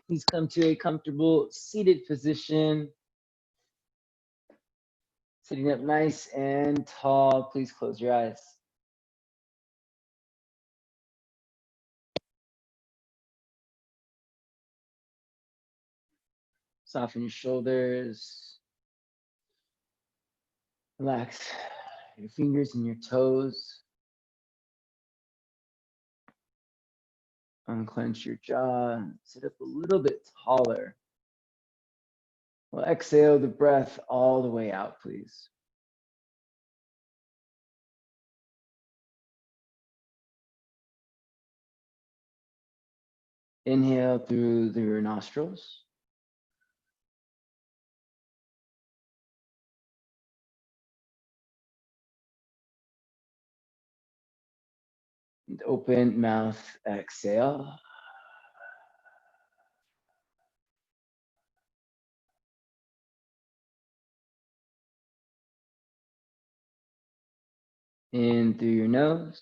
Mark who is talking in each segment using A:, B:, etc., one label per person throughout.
A: Please come to a comfortable seated position. Sitting up nice and tall. Please close your eyes. Soften your shoulders. Relax your fingers and your toes. Unclench your jaw. Sit up a little bit taller. We'll exhale the breath all the way out, please. Inhale through your nostrils. And open mouth, exhale. In through your nose.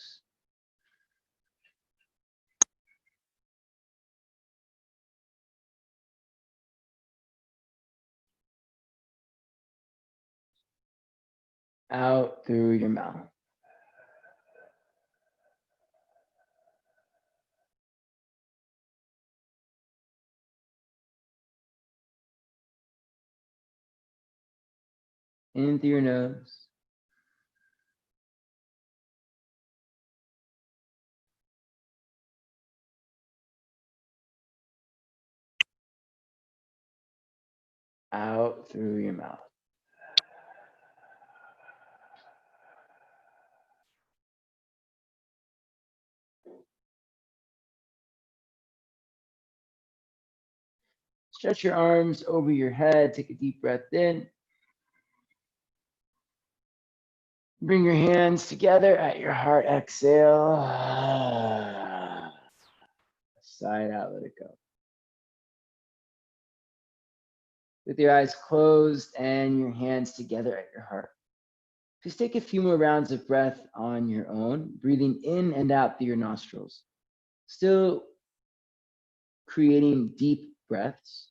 A: Out through your mouth. In through your nose. Out through your mouth. Stretch your arms over your head. Take a deep breath in. Bring your hands together at your heart. Exhale. Side out, let it go. With your eyes closed and your hands together at your heart. Just take a few more rounds of breath on your own, breathing in and out through your nostrils. Still creating deep breaths,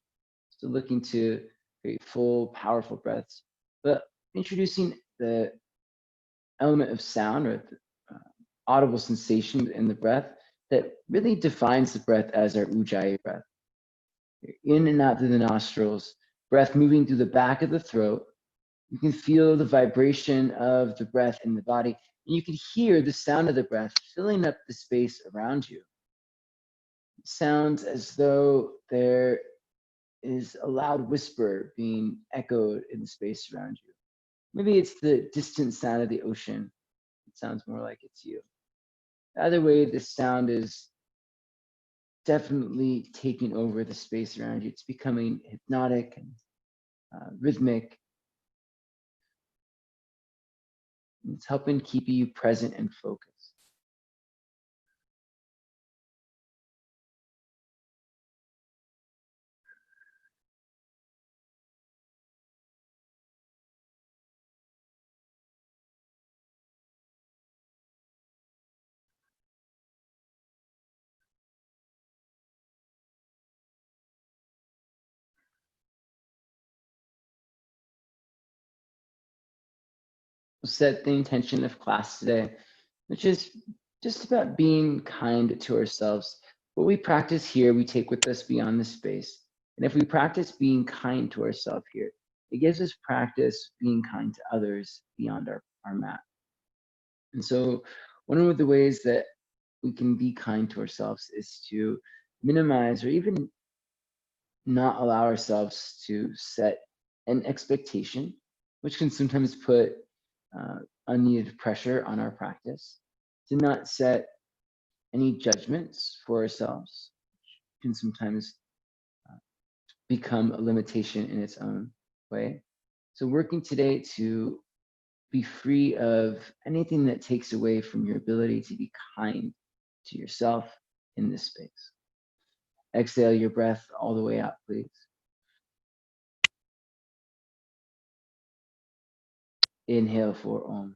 A: still looking to create full, powerful breaths, but introducing the element of sound or audible sensation in the breath that really defines the breath as our ujjayi breath. In and out through the nostrils, breath moving through the back of the throat. You can feel the vibration of the breath in the body, and you can hear the sound of the breath filling up the space around you. It sounds as though there is a loud whisper being echoed in the space around you. Maybe it's the distant sound of the ocean. It sounds more like it's you. Either way, the sound is definitely taking over the space around you. It's becoming hypnotic and rhythmic. It's helping keep you present and focused. We'll set the intention of class today, which is just about being kind to ourselves. What we practice here, we take with us beyond the space. And if we practice being kind to ourselves here, it gives us practice being kind to others beyond our mat. And so one of the ways that we can be kind to ourselves is to minimize or even not allow ourselves to set an expectation, which can sometimes put unneeded pressure on our practice, to not set any judgments for ourselves, which can sometimes become a limitation in its own way. So working today to be free of anything that takes away from your ability to be kind to yourself in this space. Exhale your breath all the way out, please. Inhale for Om.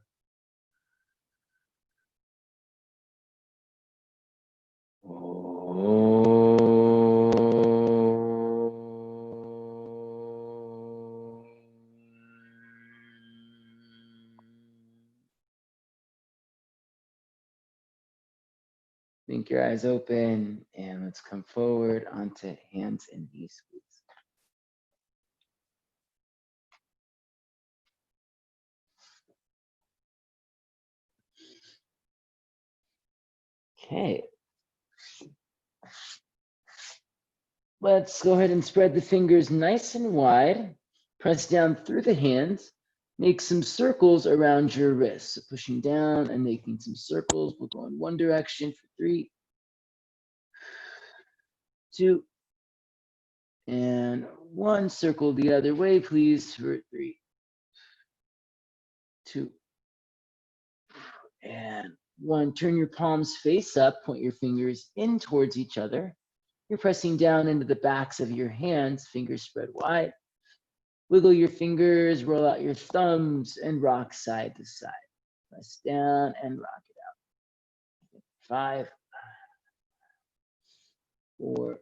A: Om. Blink your eyes open and let's come forward onto hands and knees, please. Okay. Let's go ahead and spread the fingers nice and wide. Press down through the hands. Make some circles around your wrists. So pushing down and making some circles. We'll go in one direction for 3, 2, and 1. Circle the other way, please, for 3, 2, and 1. Turn your palms face up. Point your fingers in towards each other. You're pressing down into the backs of your hands. Fingers spread wide. Wiggle your fingers, roll out your thumbs, and rock side to side. Press down and rock it out. 5, 4,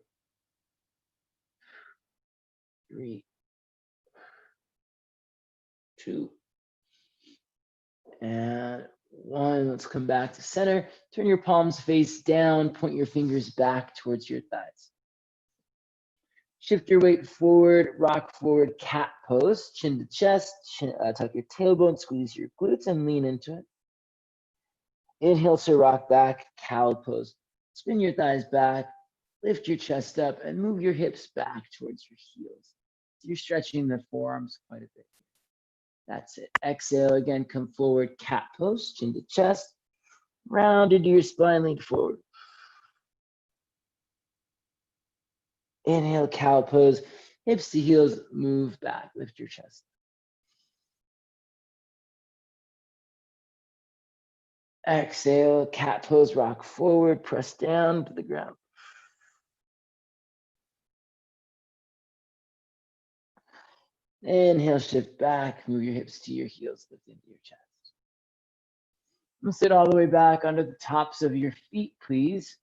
A: 3, 2, and 1. Let's come back to center. Turn your palms face down. Point your fingers back towards your thighs. Shift your weight forward, rock forward, cat pose, chin to chest, tuck your tailbone, squeeze your glutes, and lean into it. Inhale to rock back, cow pose. Spin your thighs back, lift your chest up, and move your hips back towards your heels. So you're stretching the forearms quite a bit. That's it. Exhale again, come forward, cat pose, chin to chest, round into your spine, lean forward. Inhale, cow pose, hips to heels, move back, lift your chest. Exhale, cat pose, rock forward, press down to the ground. Inhale, shift back, move your hips to your heels, lift into your chest. Sit all the way back under the tops of your feet, please.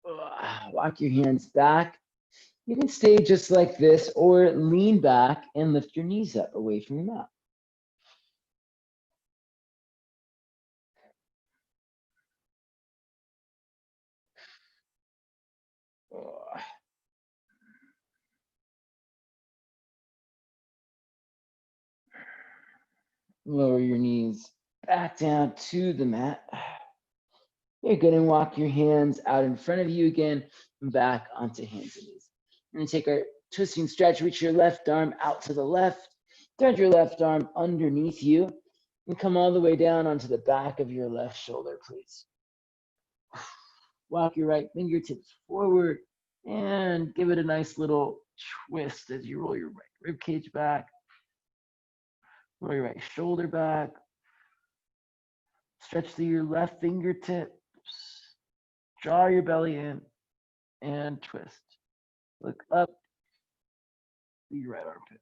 A: Walk your hands back. You can stay just like this or lean back and lift your knees up away from your mat. Lower your knees back down to the mat. You're going to walk your hands out in front of you again and back onto hands and knees. We're going to take our twisting stretch, reach your left arm out to the left, thread your left arm underneath you, and come all the way down onto the back of your left shoulder, please. Walk your right fingertips forward and give it a nice little twist as you roll your right rib cage back, roll your right shoulder back, stretch through your left fingertips, draw your belly in, and twist. Look up through your right armpit.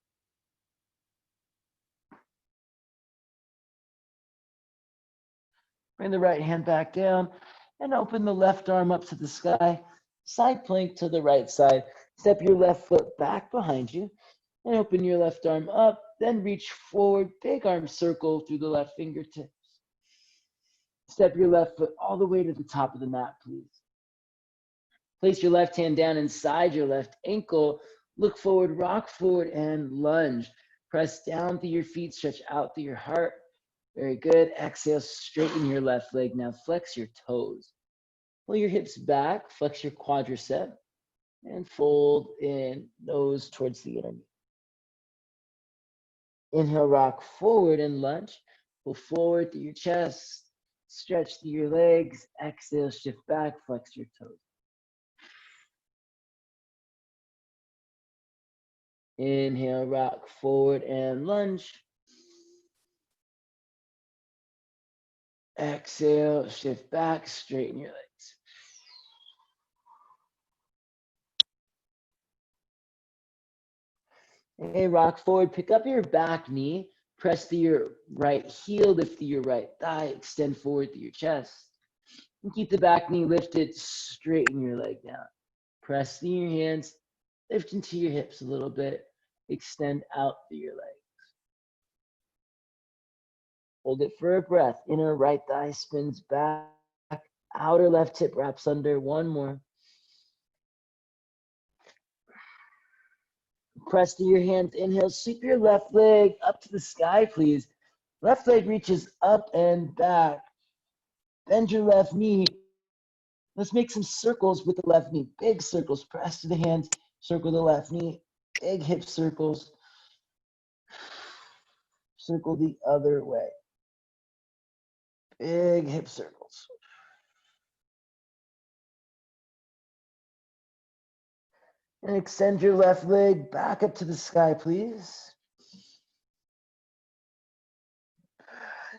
A: Bring the right hand back down and open the left arm up to the sky. Side plank to the right side. Step your left foot back behind you and open your left arm up. Then reach forward, big arm circle through the left fingertips. Step your left foot all the way to the top of the mat, please. Place your left hand down inside your left ankle. Look forward, rock forward, and lunge. Press down through your feet, stretch out through your heart. Very good. Exhale, straighten your left leg. Now flex your toes. Pull your hips back, flex your quadricep, and fold in nose towards the inner knee. Inhale, rock forward and lunge. Pull forward through your chest. Stretch through your legs. Exhale, shift back, flex your toes. Inhale, rock forward and lunge. Exhale, shift back, straighten your legs. Okay, rock forward, pick up your back knee, press through your right heel, lift through your right thigh, extend forward through your chest. And keep the back knee lifted, straighten your leg down. Press through your hands, lift into your hips a little bit, extend out through your legs. Hold it for a breath. Inner right thigh spins back, Outer left hip wraps under. One more. Press through your hands. Inhale, sweep your left leg up to the sky, please. Left leg reaches up and back. Bend your left knee. Let's make some circles with the left knee. Big circles. Press to the hands. Circle the left knee. Big hip circles. Circle the other way. Big hip circles. And extend your left leg back up to the sky, please.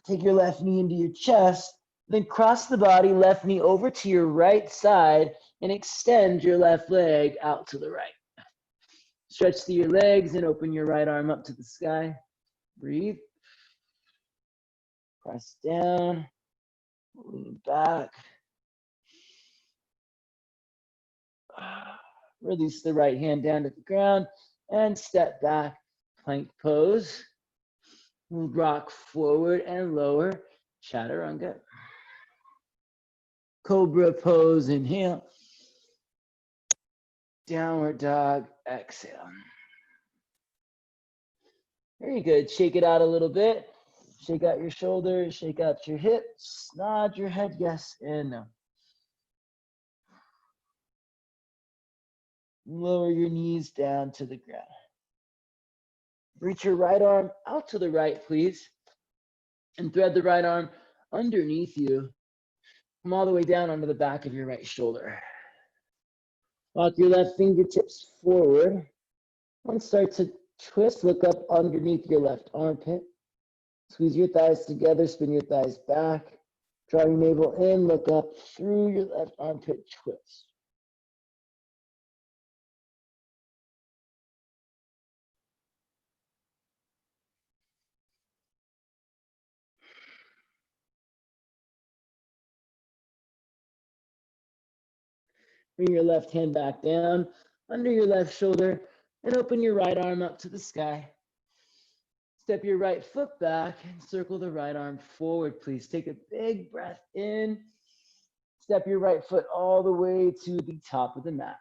A: Take your left knee into your chest, then cross the body, left knee over to your right side, and extend your left leg out to the right. Stretch through your legs and open your right arm up to the sky. Breathe. Press down, lean back. Release the right hand down to the ground and step back, plank pose. Rock forward and lower, chaturanga. Cobra pose, inhale. Downward dog, exhale. Very good. Shake it out a little bit. Shake out your shoulders, shake out your hips, nod your head yes and no. Lower your knees down to the ground. Reach your right arm out to the right, please. And thread the right arm underneath you. Come all the way down onto the back of your right shoulder. Walk your left fingertips forward. And start to twist, look up underneath your left armpit. Squeeze your thighs together, spin your thighs back. Draw your navel in, look up through your left armpit, twist. Bring your left hand back down under your left shoulder and open your right arm up to the sky. Step your right foot back and circle the right arm forward, please. Take a big breath in. Step your right foot all the way to the top of the mat.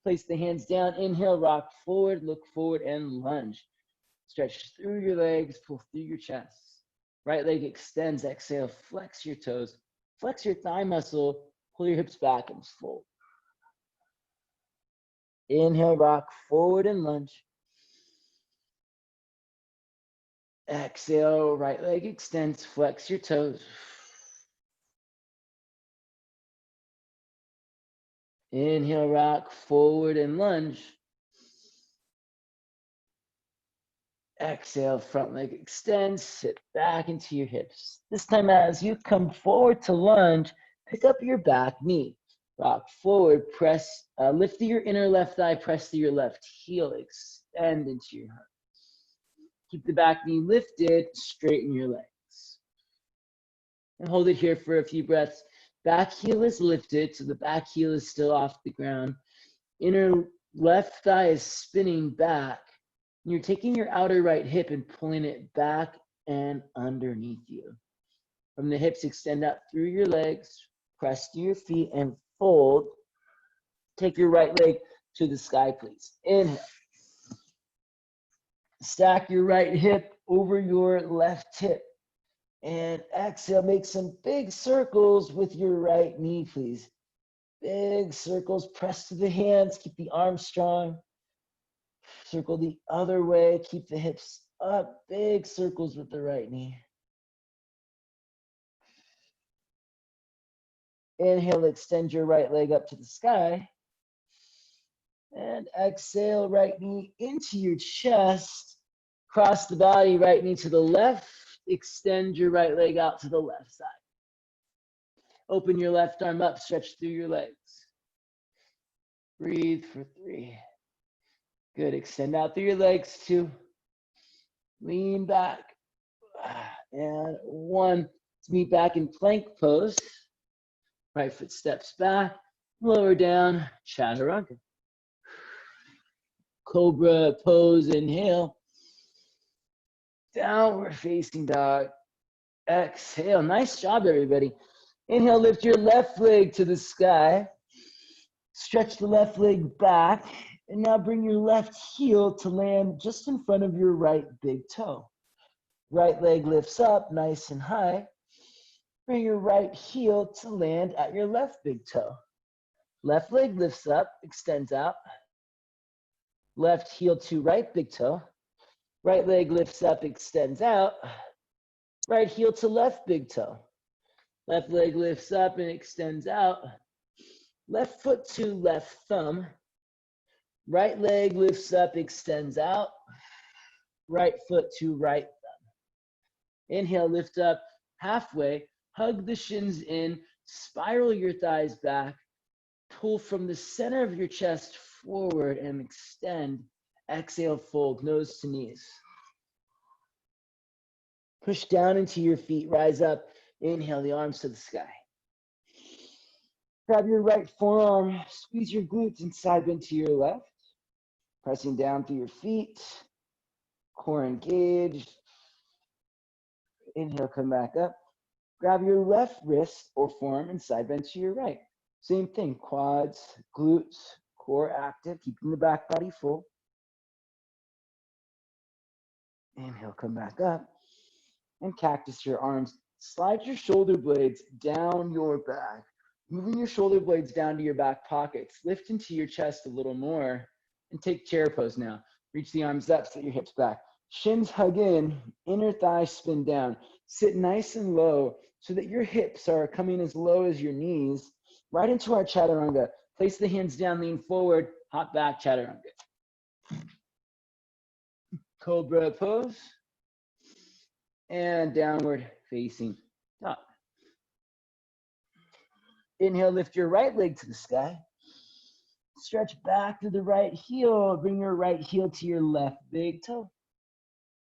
A: Place the hands down. Inhale, rock forward, look forward, and lunge. Stretch through your legs, pull through your chest. Right leg extends. Exhale, flex your toes. Flex your thigh muscle. Pull your hips back and fold. Inhale, rock forward and lunge. Exhale, right leg extends, flex your toes. Inhale, rock forward and lunge. Exhale, front leg extends, sit back into your hips. This time as you come forward to lunge, pick up your back knee. Rock forward, press, lift through your inner left thigh, press through your left heel, extend into your heart. Keep the back knee lifted, straighten your legs. And hold it here for a few breaths. Back heel is lifted, so the back heel is still off the ground. Inner left thigh is spinning back. And you're taking your outer right hip and pulling it back and underneath you. From the hips, extend out through your legs, press to your feet and fold. Take your right leg to the sky, please. Inhale. Stack your right hip over your left hip. And exhale, make some big circles with your right knee, please. Big circles, press to the hands, keep the arms strong. Circle the other way, keep the hips up. Big circles with the right knee. Inhale, extend your right leg up to the sky. And exhale, right knee into your chest. Cross the body, right knee to the left. Extend your right leg out to the left side. Open your left arm up, stretch through your legs. Breathe for 3. Good, extend out through your legs, 2. Lean back. And 1. Let's meet back in plank pose. Right foot steps back, lower down, chaturanga. Cobra pose, inhale. Downward facing dog. Exhale. Nice job, everybody. Inhale, lift your left leg to the sky. Stretch the left leg back. And now bring your left heel to land just in front of your right big toe. Right leg lifts up nice and high. Bring your right heel to land at your left big toe. Left leg lifts up, extends out. Left heel to right big toe. Right leg lifts up, extends out. Right heel to left big toe. Left leg lifts up and extends out. Left foot to left thumb. Right leg lifts up, extends out. Right foot to right thumb. Inhale, lift up halfway. Hug the shins in. Spiral your thighs back. Pull from the center of your chest forward and extend. Exhale, fold, nose to knees. Push down into your feet, rise up. Inhale, the arms to the sky. Grab your right forearm, squeeze your glutes and side bend to your left. Pressing down through your feet, core engaged. Inhale, come back up. Grab your left wrist or forearm and side bend to your right. Same thing, quads, glutes, core active, keeping the back body full. Inhale, come back up. And cactus your arms. Slide your shoulder blades down your back. Moving your shoulder blades down to your back pockets. Lift into your chest a little more. And take chair pose now. Reach the arms up, set your hips back. Shins hug in, inner thighs spin down. Sit nice and low so that your hips are coming as low as your knees. Right into our chaturanga. Place the hands down, lean forward, hop back, chaturanga. Cobra pose. And downward facing dog. Inhale, lift your right leg to the sky. Stretch back to the right heel. Bring your right heel to your left big toe.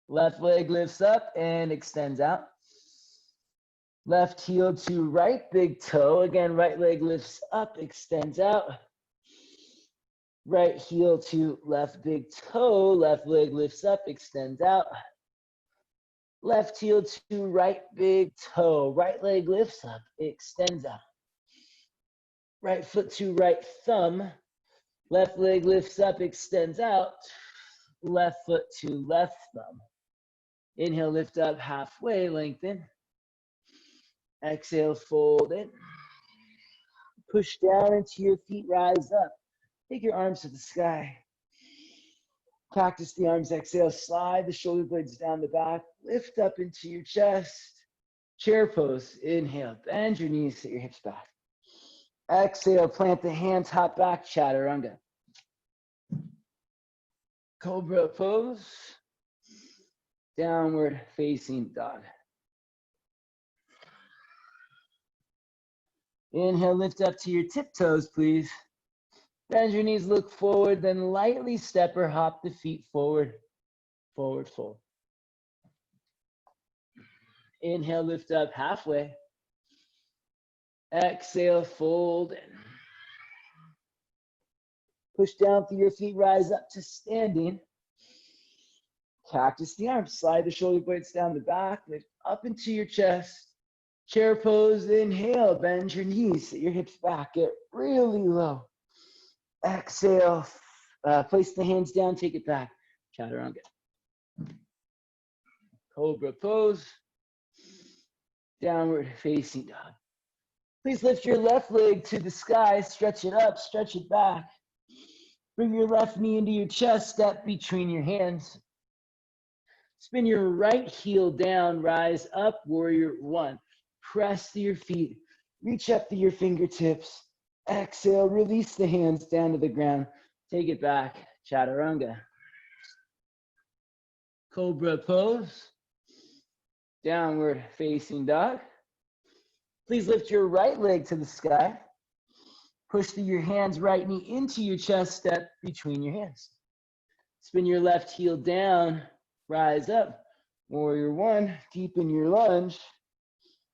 A: Left leg lifts up and extends out. Left heel to right big toe. Again, right leg lifts up, extends out. Right heel to left big toe. Left leg lifts up, extends out. Left heel to right big toe. Right leg lifts up, extends out. Right foot to right thumb. Left leg lifts up, extends out. Left foot to left thumb. Inhale, lift up halfway, lengthen. Exhale, fold in. Push down into your feet, rise up. Take your arms to the sky. Cactus the arms, exhale, slide the shoulder blades down the back. Lift up into your chest. Chair pose, inhale, bend your knees, set your hips back. Exhale, plant the hands, hop back, chaturanga. Cobra pose. Downward facing dog. Inhale, lift up to your tiptoes, please. Bend your knees, look forward, then lightly step or hop the feet forward, forward fold. Inhale, lift up halfway. Exhale, fold in. Push down through your feet, rise up to standing. Cactus the arms, slide the shoulder blades down the back, lift up into your chest. Chair pose, inhale, bend your knees, set your hips back, get really low. Exhale, place the hands down, take it back, chaturanga. Cobra pose, downward facing dog. Please lift your left leg to the sky, stretch it up, stretch it back. Bring your left knee into your chest, step between your hands. Spin your right heel down, rise up, warrior one. Press to your feet, reach up to your fingertips. Exhale, release the hands down to the ground. Take it back, chaturanga. Cobra pose, downward facing dog. Please lift your right leg to the sky. Push through your hands, right knee into your chest, step between your hands. Spin your left heel down, rise up, warrior one, deepen your lunge.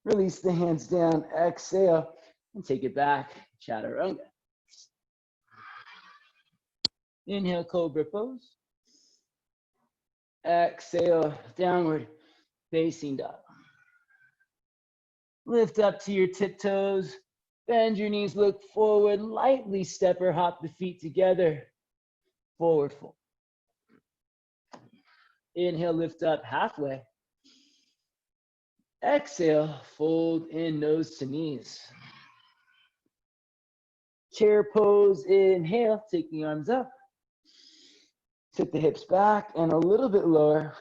A: Release the hands down, exhale, and take it back, chaturanga. Inhale, cobra pose. Exhale, downward facing dog. Lift up to your tiptoes. Bend your knees, look forward. Lightly step or hop the feet together. Forward fold. Inhale, lift up halfway. Exhale, fold in nose to knees. Chair pose, inhale, take the arms up. Tip the hips back and a little bit lower.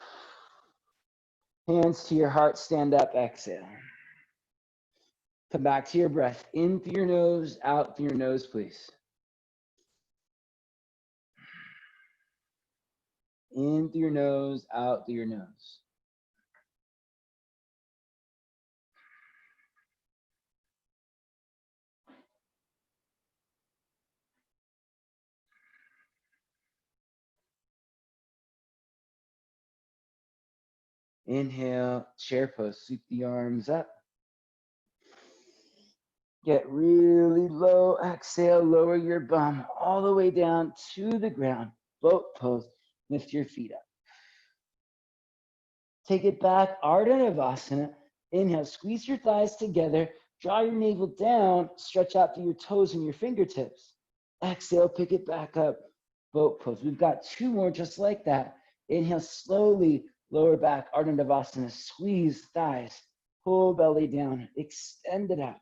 A: Hands to your heart, stand up, exhale. Come back to your breath. In through your nose, out through your nose, please. In through your nose, out through your nose. Inhale, chair pose, sweep the arms up. Get really low, exhale, lower your bum all the way down to the ground. Boat pose, lift your feet up. Take it back, Ardha Navasana. Inhale, squeeze your thighs together, draw your navel down, stretch out through your toes and your fingertips. Exhale, pick it back up, boat pose. We've got two more just like that. Inhale, slowly lower back, Ardha Navasana. Squeeze thighs, pull belly down, extend it out.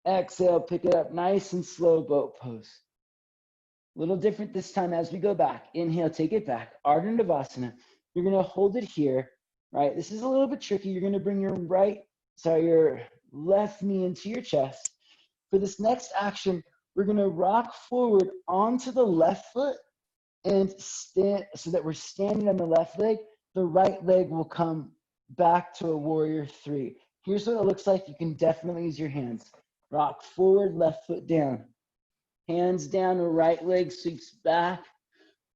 A: Exhale, pick it up nice and slow, boat pose. A little different this time as we go back. Inhale, take it back, Ardha Navasana. You're gonna hold it here, right? This is a little bit tricky. You're gonna bring your left knee into your chest. For this next action, we're gonna rock forward onto the left foot and stand so that we're standing on the left leg. The right leg will come back to a warrior three. Here's what it looks like. You can definitely use your hands. Rock forward, left foot down. Hands down, the right leg sweeps back.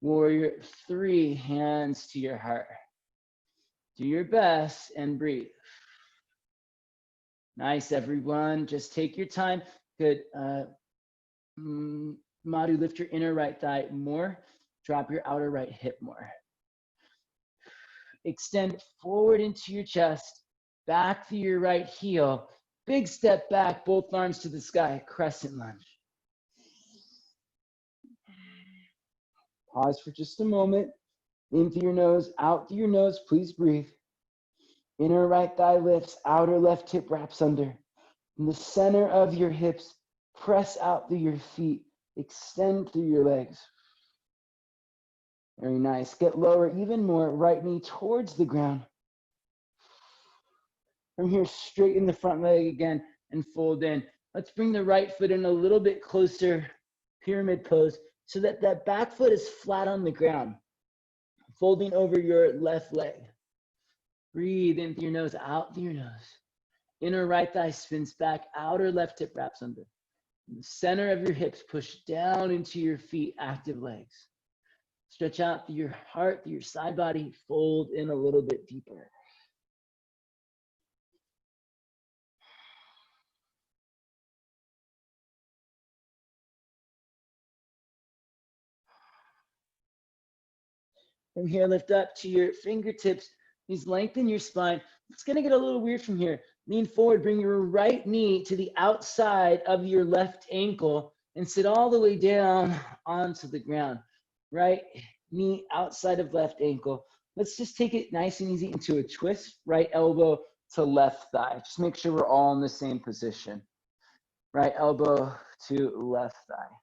A: Warrior three, hands to your heart. Do your best and breathe. Nice, everyone. Just take your time. Good. Madhu, lift your inner right thigh more. Drop your outer right hip more. Extend forward into your chest. Back through your right heel. Big step back, both arms to the sky, crescent lunge. Pause for just a moment. In through your nose, out through your nose, please breathe. Inner right thigh lifts, outer left hip wraps under. From the center of your hips, press out through your feet, extend through your legs. Very nice. Get lower even more, right knee towards the ground. From here, straighten the front leg again and fold in. Let's bring the right foot in a little bit closer, pyramid pose, so that that back foot is flat on the ground, folding over your left leg. Breathe in through your nose, out through your nose. Inner right thigh spins back, outer left hip wraps under. In the center of your hips, push down into your feet, active legs. Stretch out through your heart, through your side body, fold in a little bit deeper. From here, lift up to your fingertips. Please lengthen your spine. It's going to get a little weird from here. Lean forward, bring your right knee to the outside of your left ankle and sit all the way down onto the ground. Right knee outside of left ankle. Let's just take it nice and easy into a twist, right elbow to left thigh. Just make sure we're all in the same position. Right elbow to left thigh.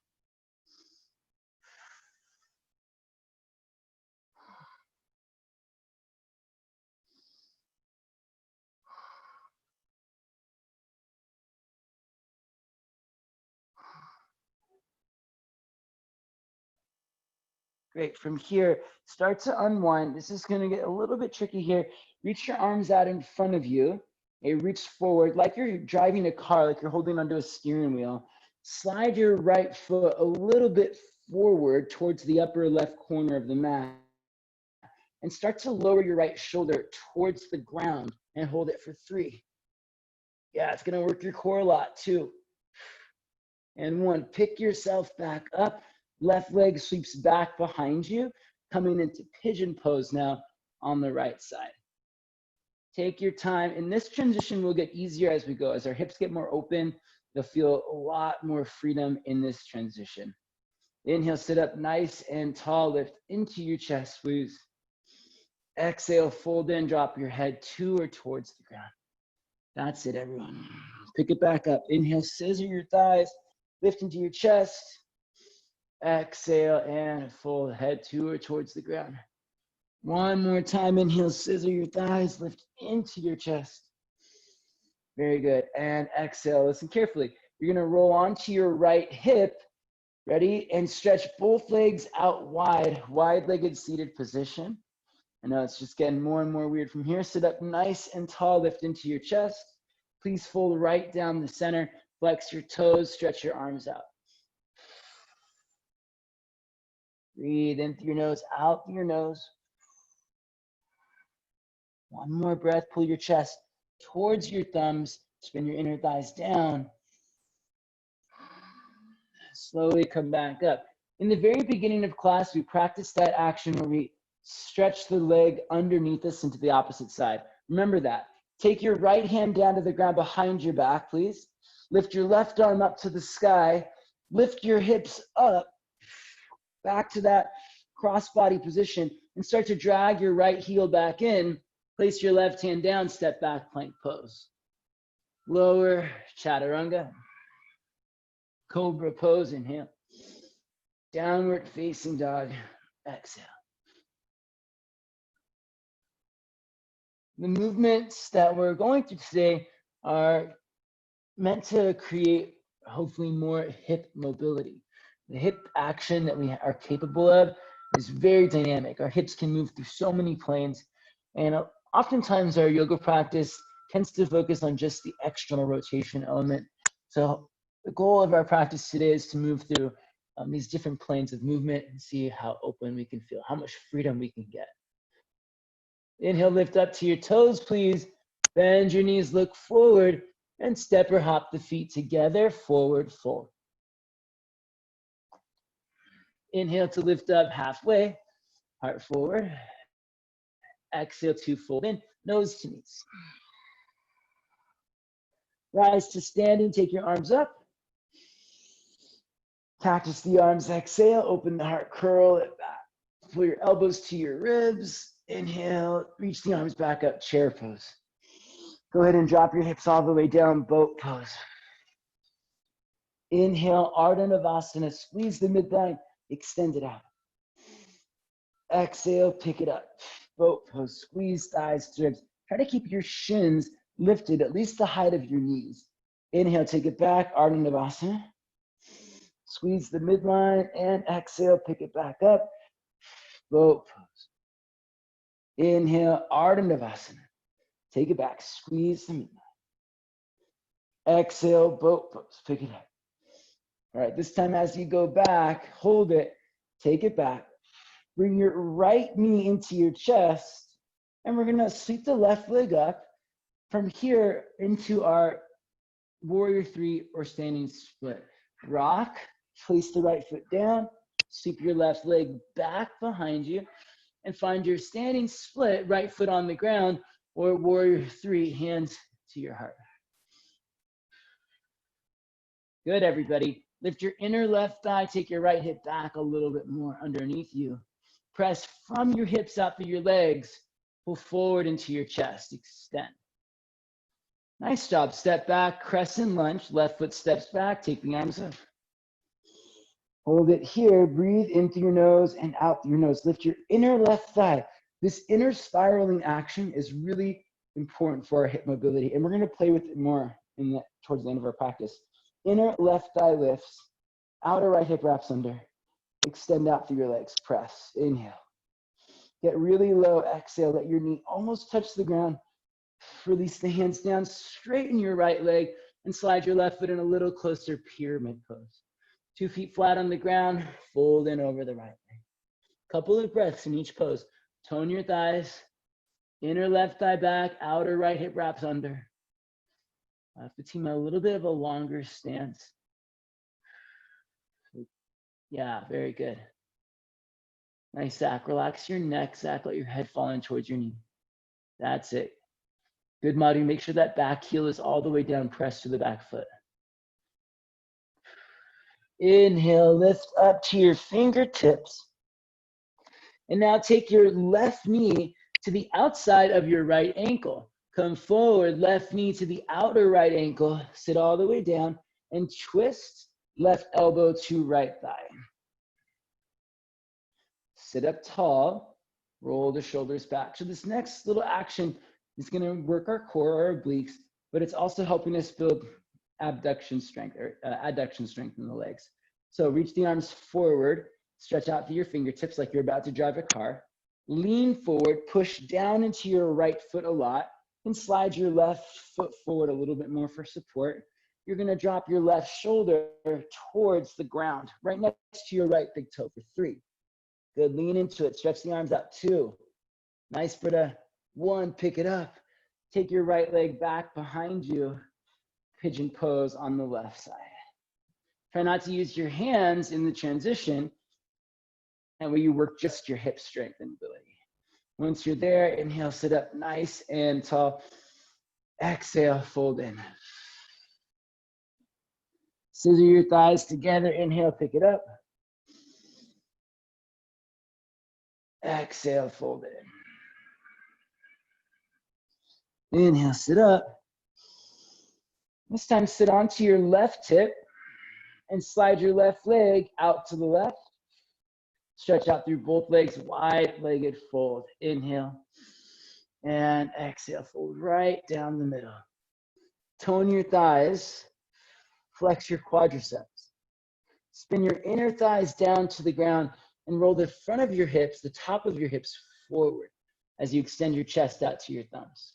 A: Great. From here, start to unwind. This is going to get a little bit tricky here. Reach your arms out in front of you. Okay, reach forward like you're driving a car, like you're holding onto a steering wheel. Slide your right foot a little bit forward towards the upper left corner of the mat. And start to lower your right shoulder towards the ground and hold it for 3. Yeah, it's going to work your core a lot, 2. And 1. Pick yourself back up. Left leg sweeps back behind you, coming into pigeon pose now on the right side. Take your time. And this transition will get easier as we go. As our hips get more open, you'll feel a lot more freedom in this transition. Inhale, sit up nice and tall, lift into your chest, squeeze. Exhale, fold in, drop your head to or towards the ground. That's it, everyone. Pick it back up. Inhale, scissor your thighs, lift into your chest. Exhale and fold, head to or towards the ground. One more time, inhale, scissor your thighs, lift into your chest. Very good, and exhale, listen carefully. You're gonna roll onto your right hip, ready? And stretch both legs out wide, wide-legged seated position. I know it's just getting more and more weird from here. Sit up nice and tall, lift into your chest. Please fold right down the center, flex your toes, stretch your arms out. Breathe in through your nose, out through your nose. One more breath, pull your chest towards your thumbs, spin your inner thighs down. Slowly come back up. In the very beginning of class, we practiced that action where we stretch the leg underneath us into the opposite side. Remember that. Take your right hand down to the ground behind your back, please. Lift your left arm up to the sky. Lift your hips up, back to that crossbody position, and start to drag your right heel back in. Place your left hand down, step back, plank pose. Lower, chaturanga. Cobra pose, inhale. Downward facing dog, exhale. The movements that we're going through today are meant to create hopefully more hip mobility. The hip action that we are capable of is very dynamic. Our hips can move through so many planes, and oftentimes our yoga practice tends to focus on just the external rotation element. So the goal of our practice today is to move through these different planes of movement and see how open we can feel, how much freedom we can get. Inhale, lift up to your toes, please. Bend your knees, look forward, and step or hop the feet together, forward fold. Inhale to lift up halfway, heart forward. Exhale to fold in, nose to knees. Rise to standing, take your arms up. Cactus the arms, exhale, open the heart, curl it back. Pull your elbows to your ribs. Inhale, reach the arms back up, chair pose. Go ahead and drop your hips all the way down, boat pose. Inhale, Ardha Navasana, squeeze the midline, extend it out. Exhale, pick it up. Boat pose, squeeze thighs to ribs. Try to keep your shins lifted at least the height of your knees. Inhale, take it back, Ardha Navasana. Squeeze the midline and exhale, pick it back up. Boat pose. Inhale, Ardha Navasana. Take it back, squeeze the midline. Exhale, boat pose, pick it up. All right, this time as you go back, hold it, take it back. Bring your right knee into your chest, and we're gonna sweep the left leg up from here into our warrior three or standing split. Rock, place the right foot down, sweep your left leg back behind you, and find your standing split, right foot on the ground, or warrior three, hands to your heart. Good, everybody. Lift your inner left thigh, take your right hip back a little bit more underneath you. Press from your hips out through your legs, pull forward into your chest, extend. Nice job, step back, crescent lunge, left foot steps back, take the arms up. Hold it here, breathe in through your nose and out through your nose. Lift your inner left thigh. This inner spiraling action is really important for our hip mobility, and we're gonna play with it more towards the end of our practice. Inner left thigh lifts, outer right hip wraps under. Extend out through your legs, press, inhale. Get really low, exhale, let your knee almost touch the ground. Release the hands down, straighten your right leg, and slide your left foot in a little closer, pyramid pose. 2 feet flat on the ground, fold in over the right leg. Couple of breaths in each pose. Tone your thighs, inner left thigh back, outer right hip wraps under. Fatima, a little bit of a longer stance. Yeah, very good. Nice, Zach. Relax your neck, Zach. Let your head fall in towards your knee. That's it. Good, Madhu. Make sure that back heel is all the way down, pressed to the back foot. Inhale, lift up to your fingertips. And now take your left knee to the outside of your right ankle. Come forward, left knee to the outer right ankle. Sit all the way down and twist left elbow to right thigh. Sit up tall, roll the shoulders back. So this next little action is going to work our core or our obliques, but it's also helping us build abduction strength or adduction strength in the legs. So reach the arms forward, stretch out through your fingertips like you're about to drive a car. Lean forward, push down into your right foot a lot, and slide your left foot forward a little bit more for support. You're going to drop your left shoulder towards the ground, right next to your right big toe for 3. Good, lean into it, stretch the arms out, 2. Nice, Britta. 1, pick it up. Take your right leg back behind you, pigeon pose on the left side. Try not to use your hands in the transition, and where you work just your hip strength and ability. Once you're there, inhale, sit up nice and tall. Exhale, fold in. Scissor your thighs together. Inhale, pick it up. Exhale, fold in. Inhale, sit up. This time, sit onto your left hip and slide your left leg out to the left. Stretch out through both legs, wide-legged fold. Inhale and exhale, fold right down the middle. Tone your thighs, flex your quadriceps. Spin your inner thighs down to the ground and roll the front of your hips, the top of your hips forward as you extend your chest out to your thumbs.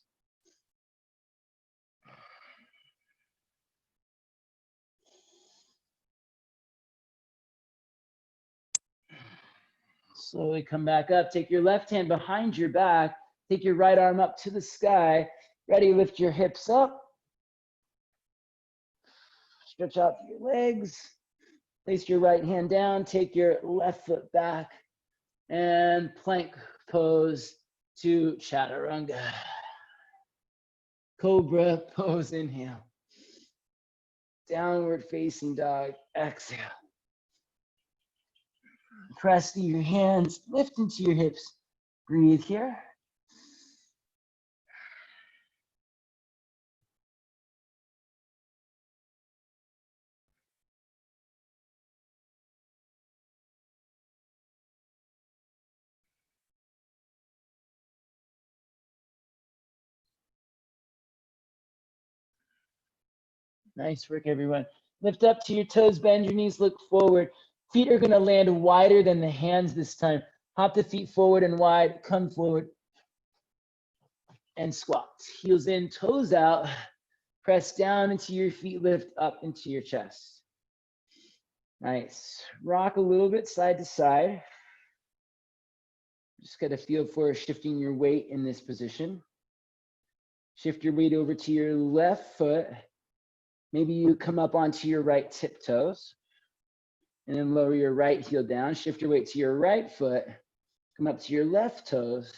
A: Slowly come back up. Take your left hand behind your back. Take your right arm up to the sky. Ready, lift your hips up. Stretch out your legs. Place your right hand down. Take your left foot back. And plank pose to chaturanga. Cobra pose, inhale. Downward facing dog, exhale. Press through your hands, lift into your hips. Breathe here. Nice work, everyone. Lift up to your toes, bend your knees, look forward. Feet are gonna land wider than the hands this time. Hop the feet forward and wide, come forward and squat. Heels in, toes out. Press down into your feet, lift up into your chest. Nice. Rock a little bit side to side. Just get a feel for shifting your weight in this position. Shift your weight over to your left foot. Maybe you come up onto your right tiptoes and then lower your right heel down. Shift your weight to your right foot. Come up to your left toes.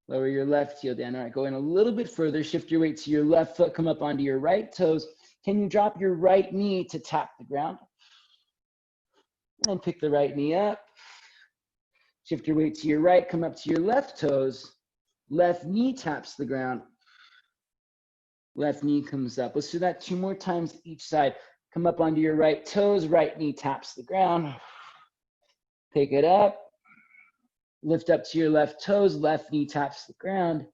A: Lower your left heel down. All right, go in a little bit further. Shift your weight to your left foot. Come up onto your right toes. Can you drop your right knee to tap the ground? And then pick the right knee up. Shift your weight to your right. Come up to your left toes. Left knee taps the ground. Left knee comes up. Let's do that 2 more times each side. Come up onto your right toes. Right knee taps the ground. Pick it up. Lift up to your left toes, left knee taps the ground.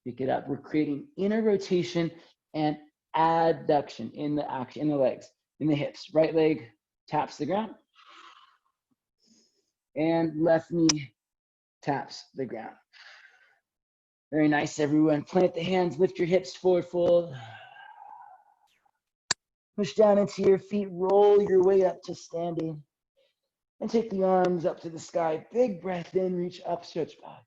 A: Pick it up. We're creating inner rotation and adduction in the action, in the legs, in the hips. Right leg taps the ground. And left knee taps the ground. Very nice, everyone. Plant the hands, lift your hips forward, fold. Push down into your feet, roll your way up to standing. And take the arms up to the sky. Big breath in, reach up, stretch back.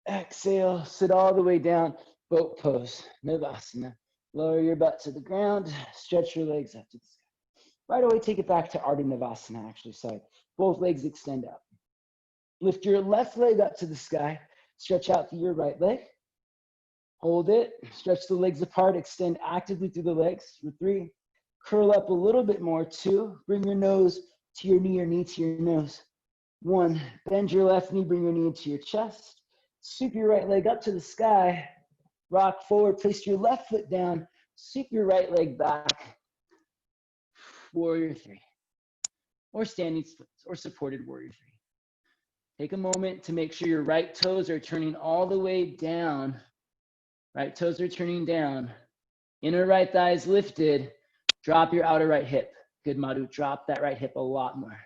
A: Exhale, sit all the way down, boat pose, Navasana. Lower your butt to the ground, stretch your legs up to the sky. Right away, take it back to Ardha Navasana, actually, sorry. Both legs extend up. Lift your left leg up to the sky, stretch out through your right leg. Hold it, stretch the legs apart, extend actively through the legs for 3. Curl up a little bit more, 2. Bring your nose to your knee or knee to your nose. 1, bend your left knee, bring your knee into your chest. Sweep your right leg up to the sky. Rock forward, place your left foot down. Sweep your right leg back. Warrior 3. Or standing splits or supported warrior 3. Take a moment to make sure your right toes are turning all the way down. Right toes are turning down. Inner right thigh is lifted. Drop your outer right hip. Good, Madhu. Drop that right hip a lot more.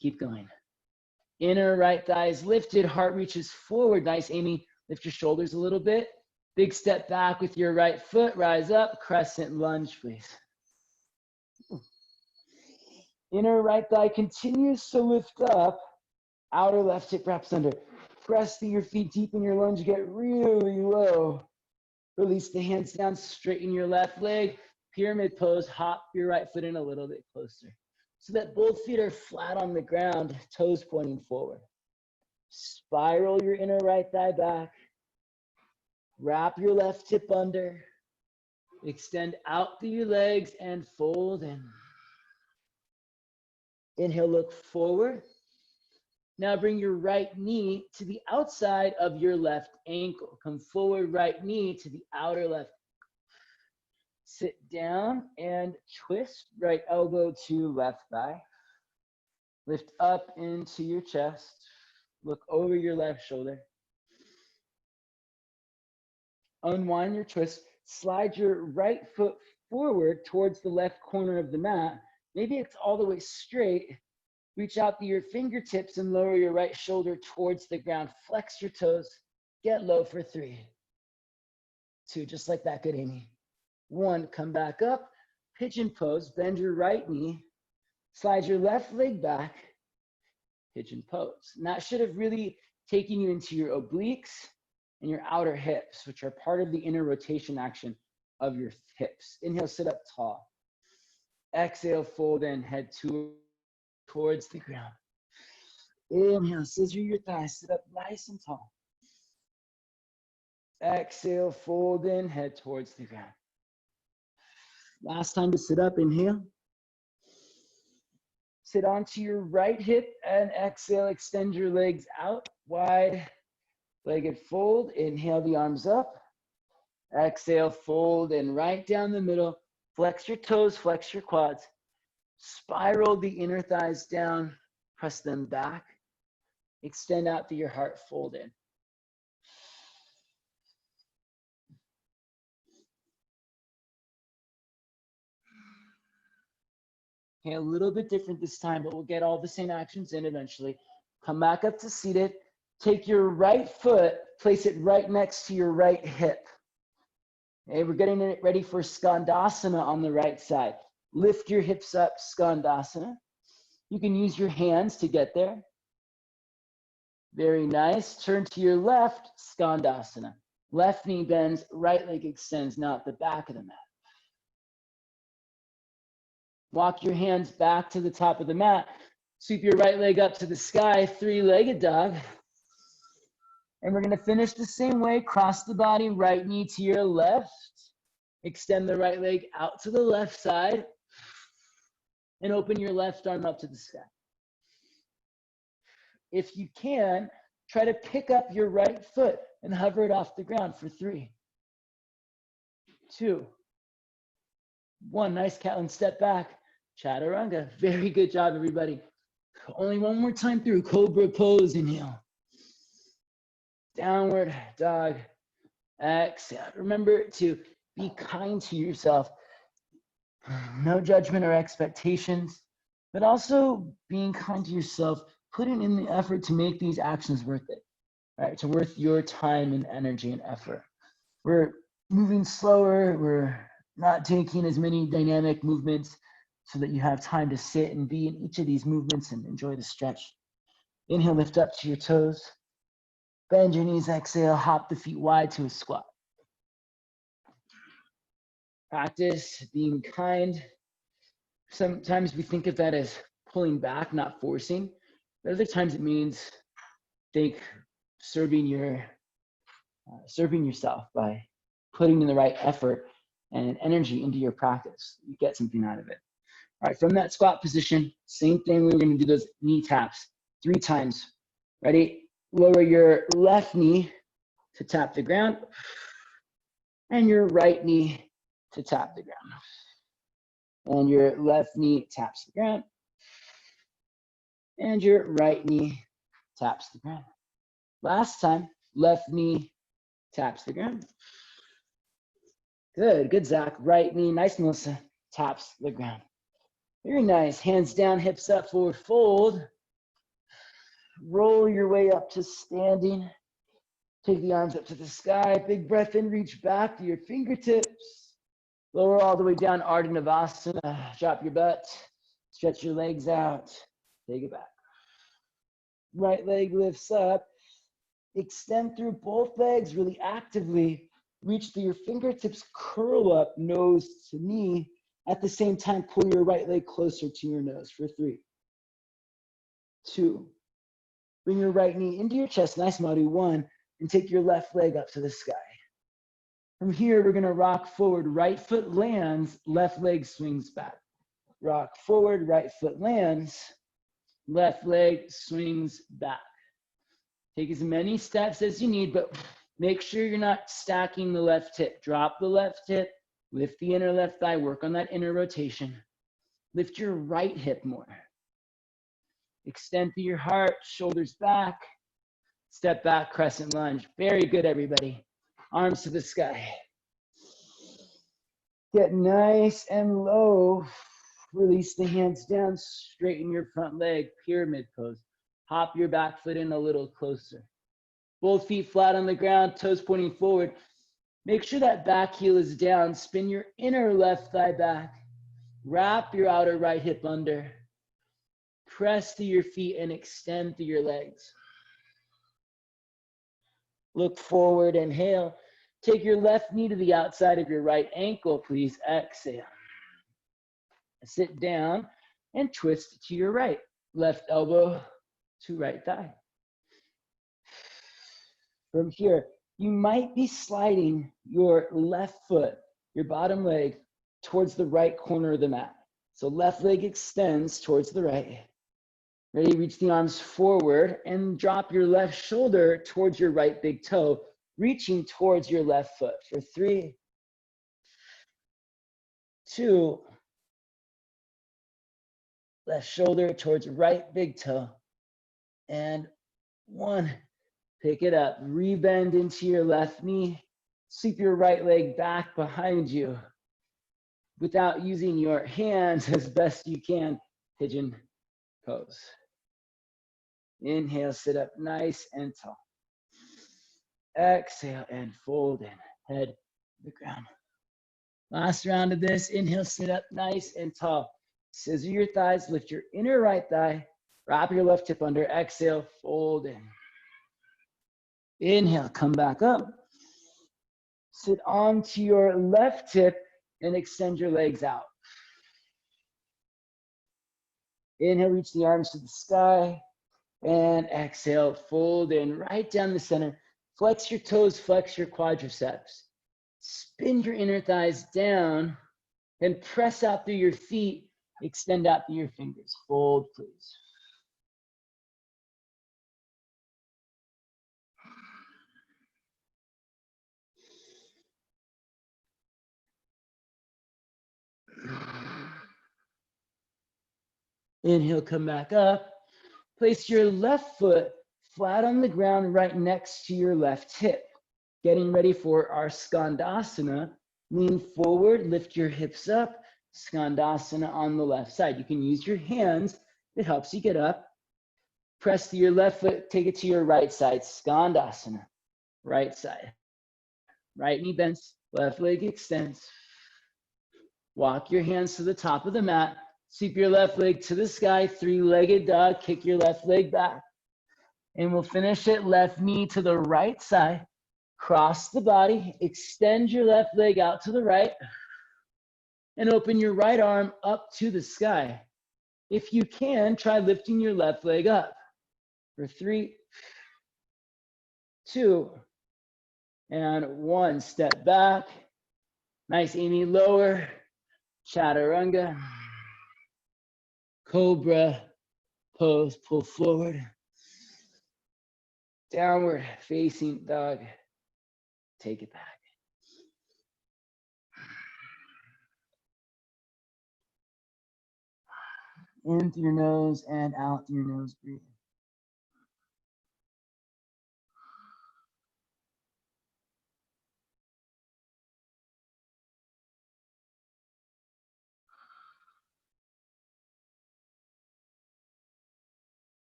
A: Keep going. Inner right thigh is lifted. Heart reaches forward. Nice, Amy. Lift your shoulders a little bit. Big step back with your right foot. Rise up. Crescent lunge, please. Inner right thigh continues to lift up. Outer left hip wraps under. Press your feet deep in your lunge. Get really low. Release the hands down. Straighten your left leg. Pyramid pose. Hop your right foot in a little bit closer so that both feet are flat on the ground, toes pointing forward. Spiral your inner right thigh back. Wrap your left hip under. Extend out through your legs and fold in. Inhale, look forward. Now bring your right knee to the outside of your left ankle. Come forward, right knee to the outer left. Sit down and twist right elbow to left thigh. Lift up into your chest. Look over your left shoulder. Unwind your twist. Slide your right foot forward towards the left corner of the mat. Maybe it's all the way straight. Reach out to your fingertips and lower your right shoulder towards the ground. Flex your toes. Get low for 3. 2, just like that. Good, Amy. 1, come back up. Pigeon pose. Bend your right knee. Slide your left leg back. Pigeon pose. And that should have really taken you into your obliques and your outer hips, which are part of the inner rotation action of your hips. Inhale, sit up tall. Exhale, fold in, head towards the ground. Inhale, scissor your thighs, sit up nice and tall. Exhale, fold in, head towards the ground. Last time to sit up, inhale. Sit onto your right hip and exhale, extend your legs out wide. Legged fold, inhale the arms up. Exhale, fold and right down the middle. Flex your toes, flex your quads. Spiral the inner thighs down, press them back. Extend out through your heart, fold in. Okay, a little bit different this time, but we'll get all the same actions in eventually. Come back up to seated. Take your right foot, place it right next to your right hip. Okay, we're getting it ready for Skandasana on the right side. Lift your hips up, Skandasana. You can use your hands to get there. Very nice. Turn to your left, Skandasana. Left knee bends, right leg extends, now at the back of the mat. Walk your hands back to the top of the mat. Sweep your right leg up to the sky, 3-legged dog. And we're going to finish the same way. Cross the body, right knee to your left. Extend the right leg out to the left side. And open your left arm up to the sky. If you can, try to pick up your right foot and hover it off the ground for 3, 2, 1. Nice, Catlin. Step back. Chaturanga. Very good job, everybody. Only one more time through. Cobra pose. Inhale. Downward dog. Exhale. Remember to be kind to yourself. No judgment or expectations, but also being kind to yourself, putting in the effort to make these actions worth it, right? To worth your time and energy and effort. We're moving slower. We're not taking as many dynamic movements so that you have time to sit and be in each of these movements and enjoy the stretch. Inhale, lift up to your toes. Bend your knees, exhale, hop the feet wide to a squat. Practice being kind. Sometimes we think of that as pulling back, not forcing. But other times it means, think, serving your serving yourself by putting in the right effort and energy into your practice. You get something out of it. All right, from that squat position, same thing. We're going to do those knee taps 3 times. Ready? Lower your left knee to tap the ground and your right knee to tap the ground. And your left knee taps the ground and your right knee taps the ground. Last time, left knee taps the ground. Good, good, Zach. Right knee, nice, Melissa, taps the ground. Very nice. Hands down, hips up, forward fold. Roll your way up to standing. Take the arms up to the sky. Big breath in, reach back to your fingertips. Lower all the way down, Ardha Navasana. Drop your butt. Stretch your legs out. Take it back. Right leg lifts up. Extend through both legs really actively. Reach through your fingertips, curl up, nose to knee. At the same time, pull your right leg closer to your nose for 3, 2. Bring your right knee into your chest, nice Madhu, 1, and take your left leg up to the sky. From here, we're gonna rock forward, right foot lands, left leg swings back. Rock forward, right foot lands, left leg swings back. Take as many steps as you need, but make sure you're not stacking the left hip. Drop the left hip, lift the inner left thigh, work on that inner rotation. Lift your right hip more. Extend through your heart, shoulders back. Step back, crescent lunge. Very good, everybody. Arms to the sky. Get nice and low. Release the hands down, straighten your front leg, pyramid pose. Hop your back foot in a little closer. Both feet flat on the ground, toes pointing forward. Make sure that back heel is down. Spin your inner left thigh back. Wrap your outer right hip under. Press through your feet and extend through your legs. Look forward, inhale. Take your left knee to the outside of your right ankle, please. Exhale. Sit down and twist to your right. Left elbow to right thigh. From here, you might be sliding your left foot, your bottom leg, towards the right corner of the mat. So left leg extends towards the right. Ready, reach the arms forward and drop your left shoulder towards your right big toe, reaching towards your left foot for 3, 2, left shoulder towards right big toe, and 1. Pick it up, rebend into your left knee, sweep your right leg back behind you. Without using your hands as best you can, pigeon pose. Inhale, sit up nice and tall. Exhale and fold in, head to the ground. Last round of this, inhale, sit up nice and tall. Scissor your thighs, lift your inner right thigh, wrap your left hip under, exhale, fold in. Inhale, come back up. Sit onto your left hip and extend your legs out. Inhale, reach the arms to the sky. And exhale, fold in right down the center. Flex your toes, flex your quadriceps. Spin your inner thighs down and press out through your feet. Extend out through your fingers. Fold, please. Inhale, come back up. Place your left foot flat on the ground right next to your left hip. Getting ready for our skandasana. Lean forward, lift your hips up. Skandasana on the left side. You can use your hands. It helps you get up. Press to your left foot, take it to your right side. Skandasana, right side. Right knee bends, left leg extends. Walk your hands to the top of the mat. Sweep your left leg to the sky, 3-legged dog. Kick your left leg back. And we'll finish it, left knee to the right side. Cross the body, extend your left leg out to the right. And open your right arm up to the sky. If you can, try lifting your left leg up. For 3, 2, And one, step back. Nice, Amy, lower. Chaturanga. Cobra pose, pull forward. Downward facing dog. Take it back. In through your nose and out through your nose. Breathe.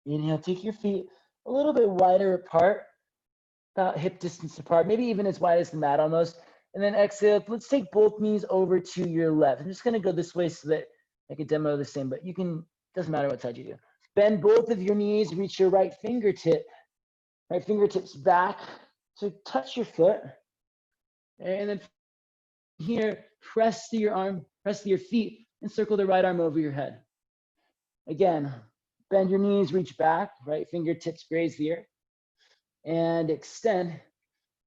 A: Inhale, take your feet a little bit wider apart, about hip distance apart, maybe even as wide as the mat almost. And then exhale, let's take both knees over to your left. I'm just gonna go this way so that I can demo the same, but you can, doesn't matter what side you do. Bend both of your knees, reach your right fingertips back. So touch your foot. And then here, press to your arm, press to your feet, and circle the right arm over your head. Again, bend your knees, reach back, right fingertips graze the earth, and extend.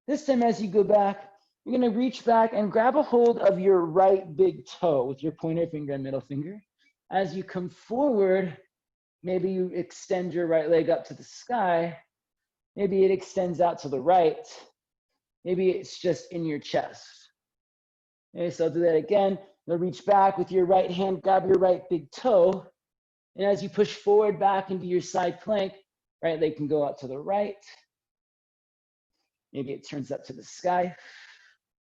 A: This time as you go back, you're gonna reach back and grab a hold of your right big toe with your pointer finger and middle finger. As you come forward, maybe you extend your right leg up to the sky. Maybe it extends out to the right. Maybe it's just in your chest. Okay, so I'll do that again. You'll reach back with your right hand, grab your right big toe. And as you push forward back into your side plank, right leg can go out to the right. Maybe it turns up to the sky.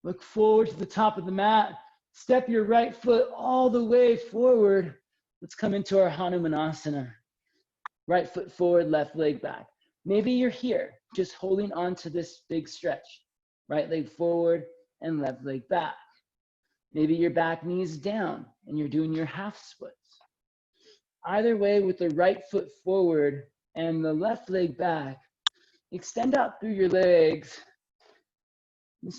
A: Look forward to the top of the mat. Step your right foot all the way forward. Let's come into our Hanumanasana. Right foot forward, left leg back. Maybe you're here, just holding on to this big stretch. Right leg forward and left leg back. Maybe your back knee is down and you're doing your half splits. Either way, with the right foot forward and the left leg back, extend out through your legs.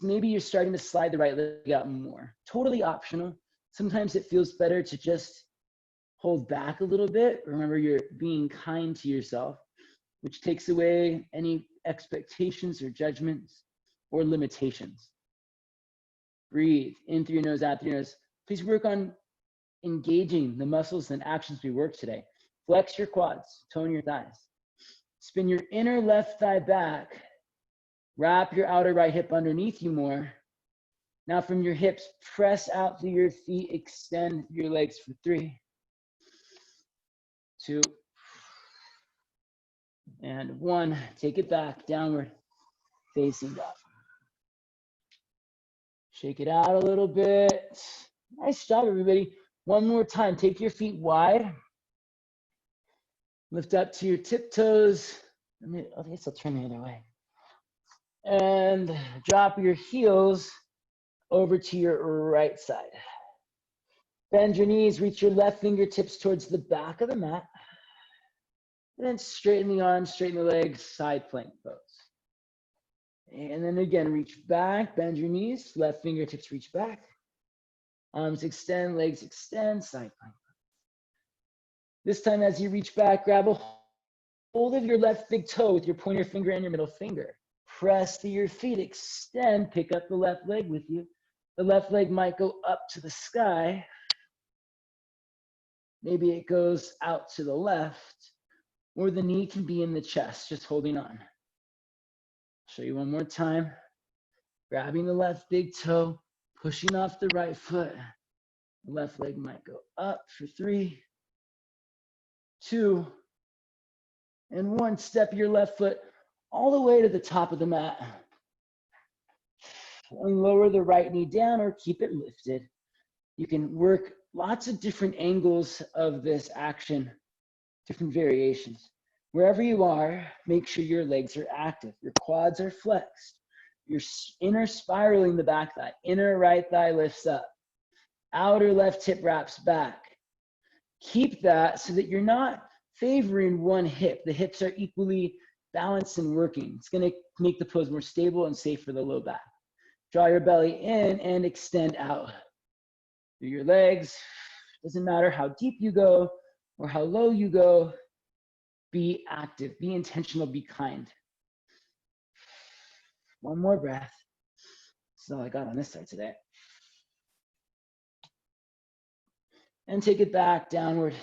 A: Maybe you're starting to slide the right leg out more. Totally optional. Sometimes it feels better to just hold back a little bit. Remember, you're being kind to yourself, which takes away any expectations or judgments or limitations. Breathe in through your nose, out through your nose. Please work on engaging the muscles and actions we worked today. Flex your quads, tone your thighs. Spin your inner left thigh back. Wrap your outer right hip underneath you more. Now from your hips, press out through your feet, extend your legs for 3, 2, and 1. Take it back, downward, facing up. Shake it out a little bit. Nice job, everybody. One more time, take your feet wide. Lift up to your tiptoes. I guess I'll turn the other way. And drop your heels over to your right side. Bend your knees, reach your left fingertips towards the back of the mat. And then straighten the arms, straighten the legs, side plank pose. And then again, reach back, bend your knees, left fingertips reach back. Arms extend, legs extend, side plank. This time as you reach back, grab a hold of your left big toe with your pointer finger and your middle finger. Press to your feet, extend, pick up the left leg with you. The left leg might go up to the sky. Maybe it goes out to the left, or the knee can be in the chest, just holding on. Show you one more time. Grabbing the left big toe, pushing off the right foot. The left leg might go up for 3, 2, and 1. Step your left foot all the way to the top of the mat. And lower the right knee down or keep it lifted. You can work lots of different angles of this action, different variations. Wherever you are, make sure your legs are active. Your quads are flexed. You're inner spiraling the back thigh. Inner right thigh lifts up. Outer left hip wraps back. Keep that so that you're not favoring one hip. The hips are equally balanced and working. It's going to make the pose more stable and safe for the low back. Draw your belly in and extend out. through your legs. Doesn't matter how deep you go or how low you go. Be active, be intentional, be kind. One more breath. That's all I got on this side today. And take it back, downward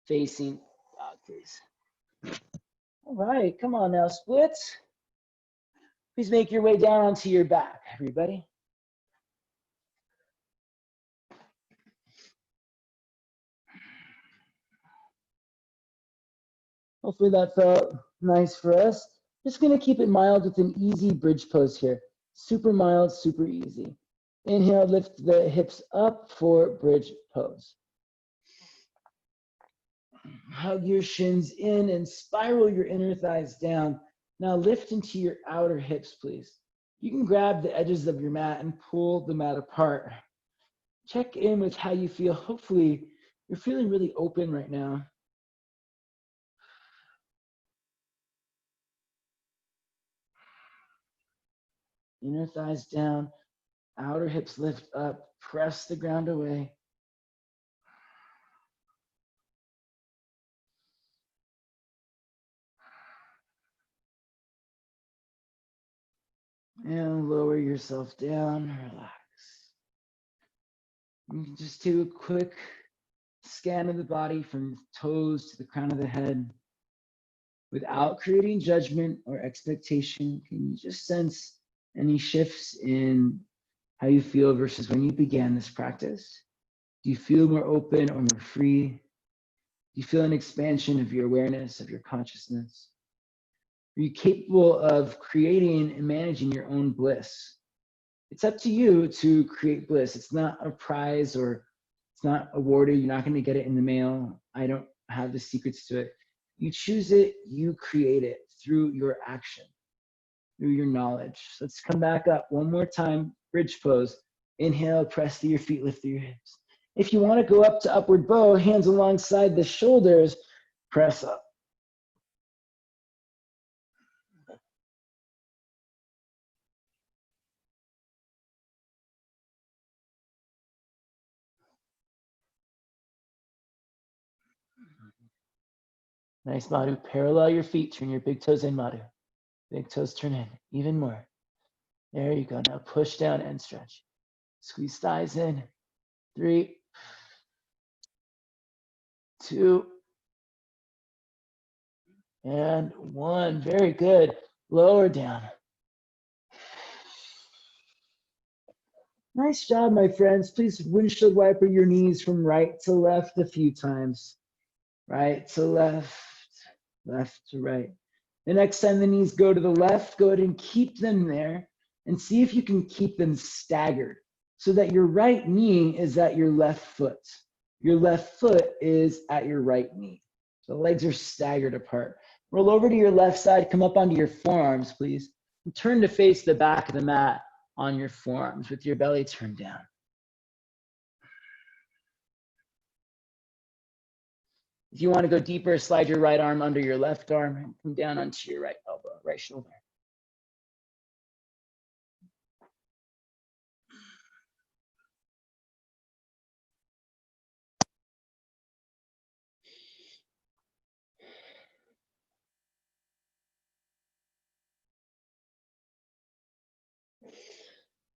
A: facing dog, please. All right, come on now, splits. Please make your way down onto your back, everybody. Hopefully that felt nice for us. Just gonna keep it mild with an easy bridge pose here. Super mild, super easy. Inhale, lift the hips up for bridge pose. Hug your shins in and spiral your inner thighs down. Now lift into your outer hips, please. You can grab the edges of your mat and pull the mat apart. Check in with how you feel. Hopefully, you're feeling really open right now. Inner thighs down, outer hips lift up, press the ground away. And lower yourself down, relax. You can just do a quick scan of the body from toes to the crown of the head. Without creating judgment or expectation, can you just sense any shifts in how you feel versus when you began this practice? Do you feel more open or more free? Do you feel an expansion of your awareness, of your consciousness? Are you capable of creating and managing your own bliss? It's up to you to create bliss. It's not a prize or it's not awarded. You're not going to get it in the mail. I don't have the secrets to it. You choose it, you create it through your action, through your knowledge. So let's come back up one more time, bridge pose. Inhale, press through your feet, lift through your hips. If you want to go up to upward bow, hands alongside the shoulders, press up. Nice, Madhu. Parallel your feet. Turn your big toes in, Madhu. Big toes turn in, even more. There you go. Now push down and stretch. Squeeze thighs in. 3, 2, and 1. Very good. Lower down. Nice job, my friends. Please windshield wiper your knees from right to left a few times. Right to left, left to right. The next time the knees go to the left, go ahead and keep them there and see if you can keep them staggered so that your right knee is at your left foot. Your left foot is at your right knee. So the legs are staggered apart. Roll over to your left side, come up onto your forearms, please. And turn to face the back of the mat on your forearms with your belly turned down. If you want to go deeper, slide your right arm under your left arm and come down onto your right elbow, right shoulder.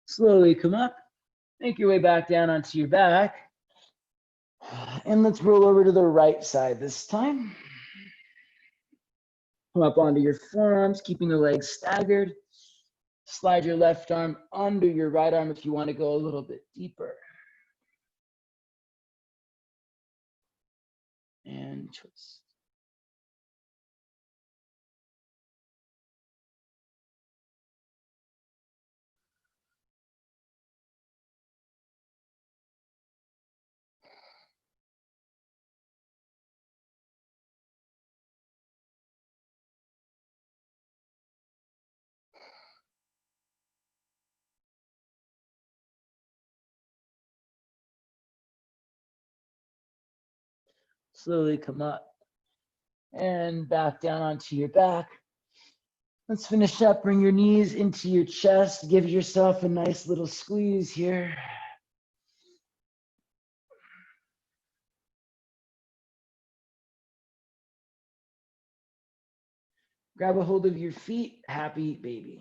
A: Slowly come up, make your way back down onto your back. And let's roll over to the right side this time. Come up onto your forearms, keeping the legs staggered. Slide your left arm under your right arm if you want to go a little bit deeper. And twist. Slowly come up and back down onto your back. Let's finish up. Bring your knees into your chest. Give yourself a nice little squeeze here. Grab a hold of your feet, happy baby.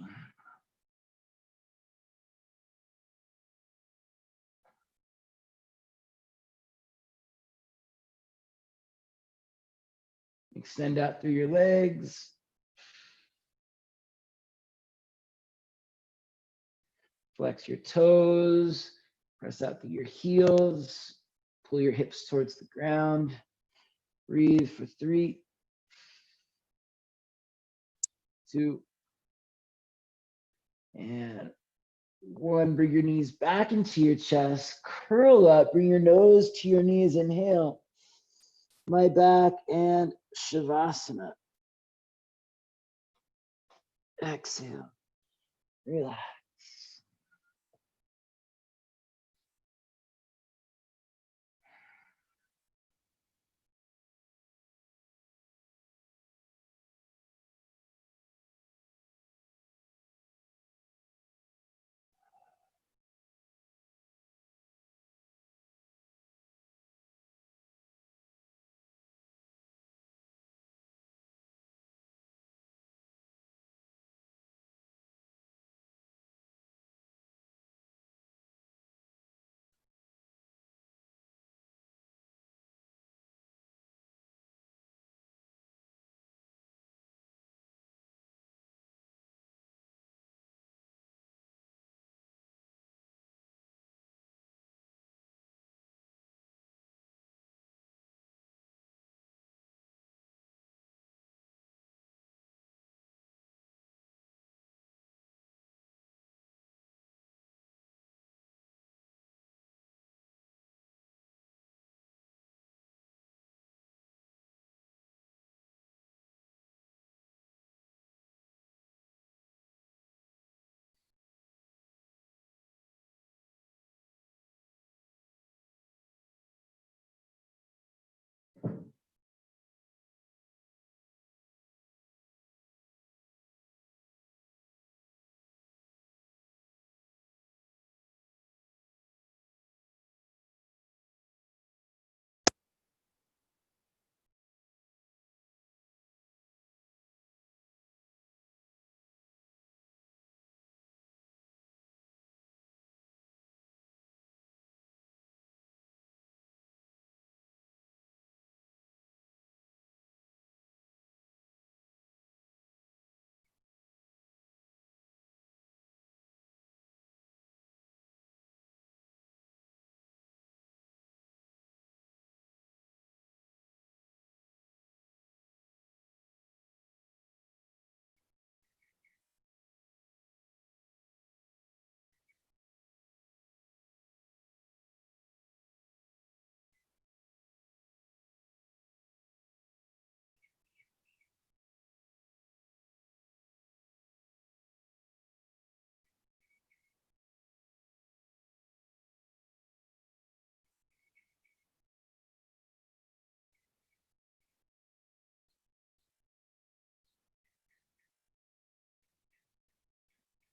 A: Extend out through your legs. Flex your toes, press out through your heels, pull your hips towards the ground. Breathe for 3, 2, and 1. Bring your knees back into your chest, curl up, bring your nose to your knees, inhale. Lie back and Shavasana. Exhale, relax.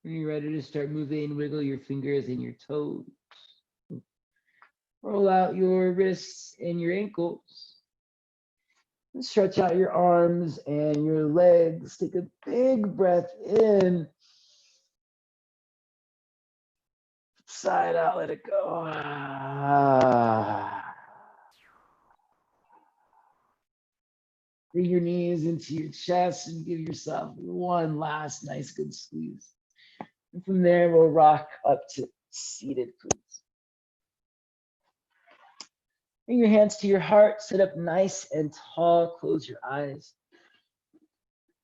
A: When you're ready to start moving, wiggle your fingers and your toes. Roll out your wrists and your ankles. And stretch out your arms and your legs. Take a big breath in. Side out, let it go. Bring your knees into your chest and give yourself one last nice good squeeze. And from there, we'll rock up to seated, please. Bring your hands to your heart, sit up nice and tall, close your eyes.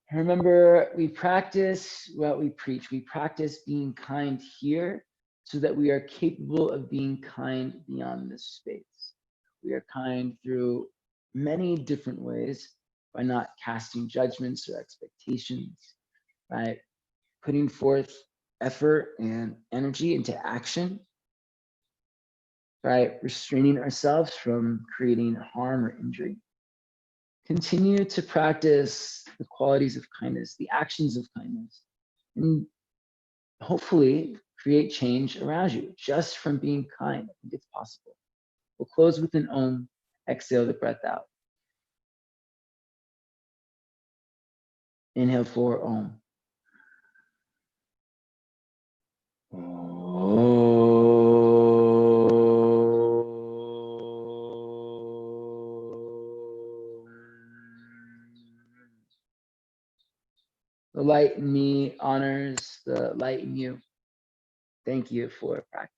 A: And remember, we practice what we preach. We practice being kind here so that we are capable of being kind beyond this space. We are kind through many different ways by not casting judgments or expectations, by putting forth effort and energy into action, by restraining ourselves from creating harm or injury. Continue to practice the qualities of kindness, the actions of kindness, and hopefully create change around you just from being kind. I think it's possible. We'll close with an Om, exhale the breath out. Inhale for Om. The light in me honors the light in you. Thank you for practice.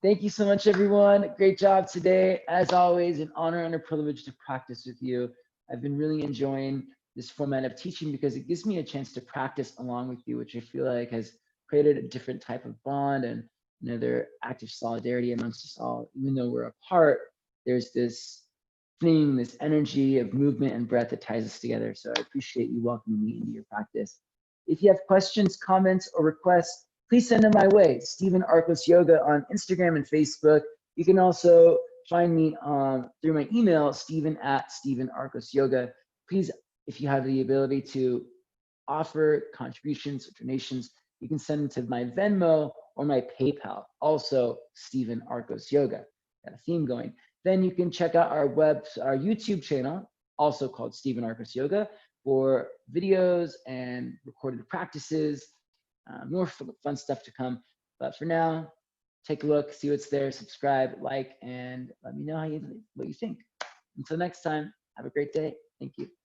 A: Thank you so much, everyone. Great job today. As always, an honor and a privilege to practice with you. I've been really enjoying this format of teaching because it gives me a chance to practice along with you, which I feel like has created a different type of bond and another active solidarity amongst us all. Even though we're apart, there's this thing, this energy of movement and breath that ties us together. So I appreciate you welcoming me into your practice. If you have questions, comments, or requests, please send them my way. Stephen Arcos Yoga on Instagram and Facebook. You can also find me through my email, Stephen@StephenArcosYoga. Please, if you have the ability to offer contributions or donations, you can send them to my Venmo or my PayPal, also Stephen Arcos Yoga. Got a theme going. Then you can check out our YouTube channel, also called Stephen Arcos Yoga, for videos and recorded practices, more fun stuff to come. But for now, take a look, see what's there, subscribe, like, and let me know what you think. Until next time, have a great day. Thank you.